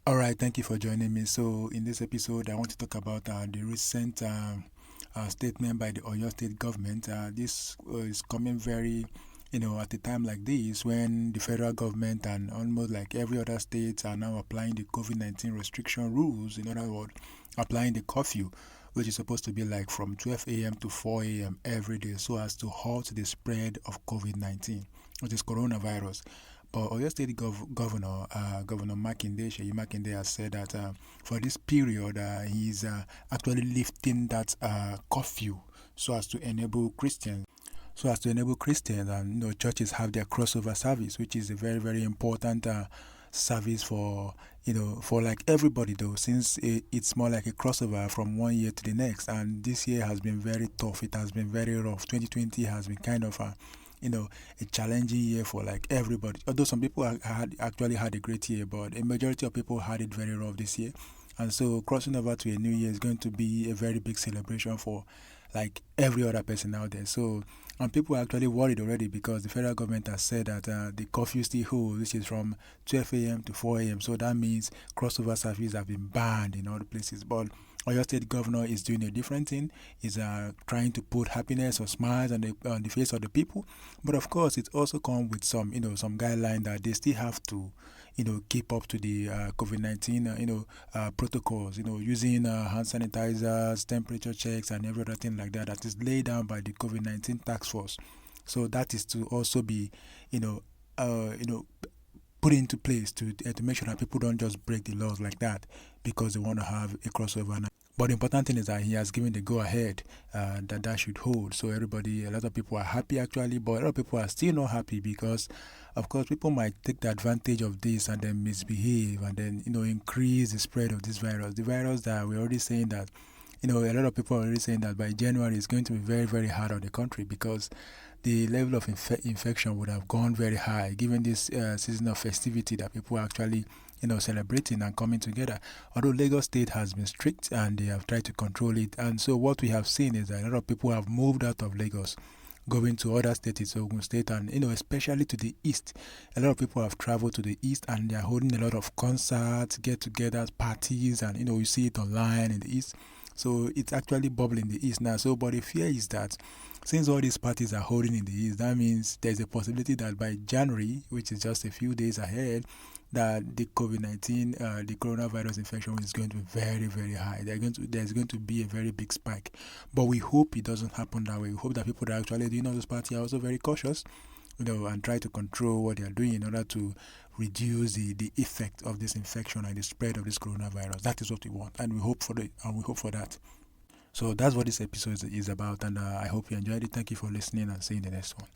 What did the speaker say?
All right, thank you for joining me. So, in this episode, I want to talk about the recent statement by the Oyo State government. This is coming very, at a time like this when the federal government and almost like every other state are now applying the COVID-19 restriction rules. In other words, applying the curfew, which is supposed to be like from 12 a.m. to 4 a.m. every day, so as to halt the spread of COVID-19, which is coronavirus. But Oyo State Governor, Governor Makinde, Seyi Makinde, has said that for this period, he's actually lifting that curfew so as to enable Christians. So as to enable Christians and churches have their crossover service, which is a very very important service for for like everybody though, since it's more like a crossover from one year to the next. And this year has been very tough. It has been very rough. 2020 has been kind of a challenging year for like everybody. Although some people had actually had a great year, but a majority of people had it very rough this year. And so crossing over to a new year is going to be a very big celebration for like every other person out there. So, and people are actually worried already because the federal government has said that the curfew still holds, which is from 12 a.m. to 4 a.m. So that means crossover services have been banned in all the places. But Oyo State Governor is doing a different thing. He's trying to put happiness or smiles on the face of the people. But of course, it also comes with some, some guideline that they still have to, keep up to the COVID-19, protocols, using hand sanitizers, temperature checks, and every other thing like that that is laid down by the COVID-19 task force. So that is to also be, you know, uh, you know, put into place to make sure that people don't just break the laws like that because they want to have a crossover. But the important thing is that he has given the go ahead that should hold. So everybody, a lot of people are happy actually, but a lot of people are still not happy because, of course, people might take the advantage of this and then misbehave and then increase the spread of this virus. The virus that we're already saying that a lot of people are already saying that by January it's going to be very, very hard on the country because the level of infection would have gone very high given this season of festivity that people are actually celebrating and coming together. Although Lagos State has been strict and they have tried to control it, and so what we have seen is that a lot of people have moved out of Lagos, going to other states, Ogun State, and especially to the east. A lot of people have traveled to the east and they are holding a lot of concerts, get-togethers, parties, and you see it online in the east. So it's actually bubbling in the east now. So, but the fear is that since all these parties are holding in the east, that means there's a possibility that by January, which is just a few days ahead, that the COVID-19, the coronavirus infection is going to be very, very high. There's going to be a very big spike. But we hope it doesn't happen that way. We hope that people that are actually doing all those parties are also very cautious, and try to control what they are doing in order to reduce the effect of this infection and the spread of this coronavirus. That is what we want, and we hope for that. So that's what this episode is about, and I hope you enjoyed it. Thank you for listening, and see you in the next one.